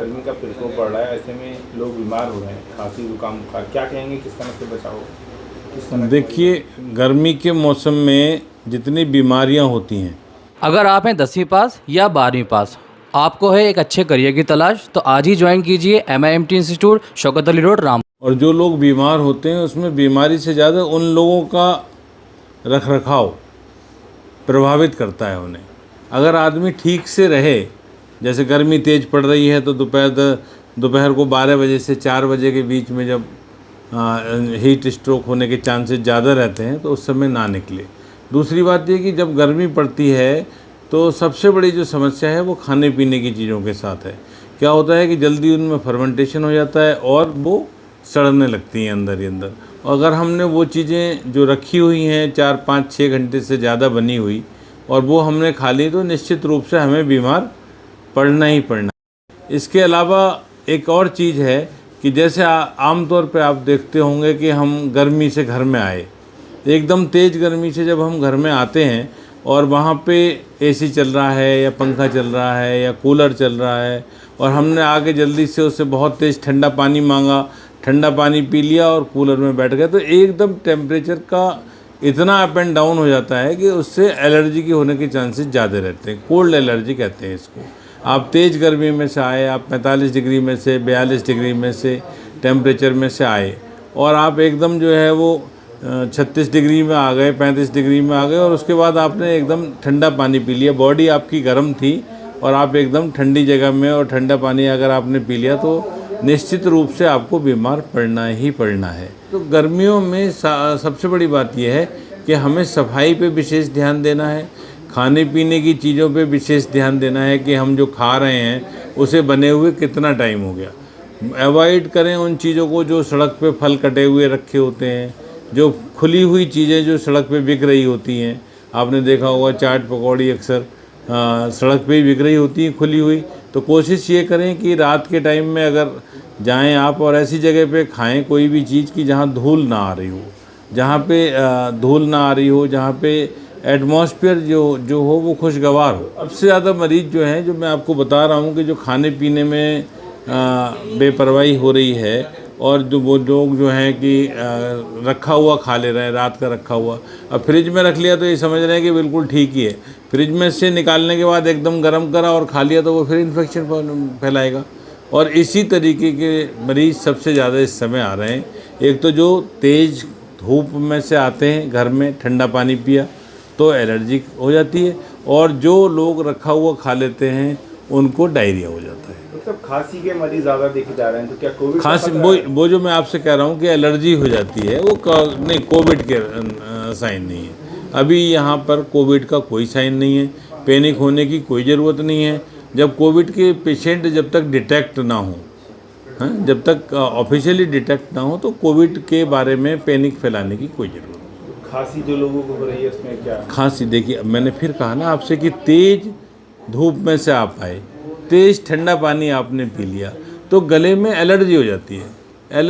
गर्मी का प्रकोप बढ़ रहा है, ऐसे में लोग बीमार हो रहे हैं, खांसी जुकाम बुखार, क्या कहेंगे किस तरह से बचाओ, किस तरह देखिए, गर्मी के मौसम में जितनी बीमारियां होती हैं, अगर आप हैं 10वीं पास या 12वीं पास, आपको है एक अच्छे करियर की तलाश, तो आज ही ज्वाइन कीजिए MIMT institute, Shaukat Ali road, Ram. और जो लोग बीमार होते हैं उसमें बीमारी से ज़्यादा उन लोगों का रखरखाव प्रभावित करता है उन्हें। अगर आदमी ठीक से रहे, जैसे गर्मी तेज़ पड़ रही है तो दोपहर को 12 बजे से 4 बजे के बीच में जब हीट स्ट्रोक होने के चांसेस ज़्यादा रहते हैं तो उस समय ना निकले। दूसरी बात ये कि जब गर्मी पड़ती है तो सबसे बड़ी जो समस्या है वो खाने पीने की चीज़ों के साथ है। क्या होता है कि जल्दी उनमें फर्मेंटेशन हो जाता है और वो सड़ने लगती हैं अंदर ही अंदर। और अगर हमने वो चीज़ें जो रखी हुई हैं 4, 5, 6 घंटे से ज़्यादा बनी हुई और वो हमने खा ली तो निश्चित रूप से हमें बीमार पड़ना ही पड़ना। इसके अलावा एक और चीज़ है कि जैसे आमतौर पे आप देखते होंगे कि हम गर्मी से घर में आए, एकदम तेज़ गर्मी से जब हम घर में आते हैं और वहाँ पे AC चल रहा है या पंखा चल रहा है या कूलर चल रहा है और हमने आके जल्दी से उससे बहुत तेज़ ठंडा पानी मांगा, ठंडा पानी पी लिया और कूलर में बैठ गए, तो एकदम टेम्परेचर का इतना अप एंड डाउन हो जाता है कि उससे एलर्जी के होने के चांसेस ज़्यादा रहते हैं। कोल्ड एलर्जी कहते हैं इसको। आप तेज़ गर्मी में से आए, आप 45 डिग्री में से 42 डिग्री में से टेम्परेचर में से आए और आप एकदम जो है वो 36 डिग्री में आ गए, 35 डिग्री में आ गए और उसके बाद आपने एकदम ठंडा पानी पी लिया। बॉडी आपकी गर्म थी और आप एकदम ठंडी जगह में और ठंडा पानी अगर आपने पी लिया तो निश्चित रूप से आपको बीमार पड़ना ही पड़ना है। तो गर्मियों में सबसे बड़ी बात यह है कि हमें सफाई पे विशेष ध्यान देना है, खाने पीने की चीज़ों पे विशेष ध्यान देना है कि हम जो खा रहे हैं उसे बने हुए कितना टाइम हो गया। अवॉइड करें उन चीज़ों को जो सड़क पे फल कटे हुए रखे होते हैं, जो खुली हुई चीज़ें जो सड़क पे बिक रही होती हैं। आपने देखा होगा चाट पकौड़ी अक्सर सड़क पे ही बिक रही होती हैं खुली हुई। तो कोशिश ये करें कि रात के टाइम में अगर जाएं आप और ऐसी जगह पे खाएं कोई भी चीज़ की जहां धूल ना आ रही हो, जहां पे धूल ना आ रही हो, जहां पे एटमॉस्फेयर जो हो वो खुशगवार हो। सबसे ज़्यादा मरीज़ जो हैं, जो मैं आपको बता रहा हूँ कि जो खाने पीने में बेपरवाही हो रही है और जो वो लोग जो हैं कि रखा हुआ खा ले रहे हैं, रात का रखा हुआ, अब फ्रिज में रख लिया तो ये समझ रहे हैं कि बिल्कुल ठीक ही है। फ्रिज में से निकालने के बाद एकदम गर्म करा और खा लिया तो वो फिर इन्फेक्शन फैलाएगा। और इसी तरीके के मरीज़ सबसे ज़्यादा इस समय आ रहे हैं। एक तो जो तेज़ धूप में से आते हैं, घर में ठंडा पानी पिया तो एलर्जी हो जाती है, और जो लोग रखा हुआ खा लेते हैं उनको डायरिया हो जाता है। मतलब खांसी के मरीज ज़्यादा देखे जा रहे हैं, तो क्या कोविड खांसी वो जो मैं आपसे कह रहा हूँ कि एलर्जी हो जाती है वो नहीं, कोविड के साइन नहीं है। अभी यहाँ पर कोविड का कोई साइन नहीं है, पैनिक होने की कोई ज़रूरत नहीं है। जब कोविड के पेशेंट जब तक डिटेक्ट ना हो, जब तक ऑफिशियली डिटेक्ट ना हो तो कोविड के बारे में पैनिक फैलाने की कोई ज़रूरत नहीं। खांसी जो लोगों को हो रही है उसमें क्या? खांसी देखिए, मैंने फिर कहा ना आपसे कि तेज़ धूप में से आप आए, तेज़ ठंडा पानी आपने पी लिया तो गले में एलर्जी हो जाती है।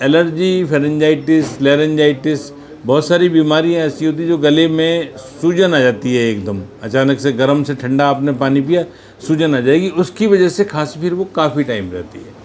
एलर्जी, फेरेंजाइटिस, लैरेंजाइटिस, बहुत सारी बीमारियां ऐसी होती है जो गले में सूजन आ जाती है। एकदम अचानक से गर्म से ठंडा आपने पानी पिया, सूजन आ जाएगी, उसकी वजह से खांसी फिर वो काफ़ी टाइम रहती है।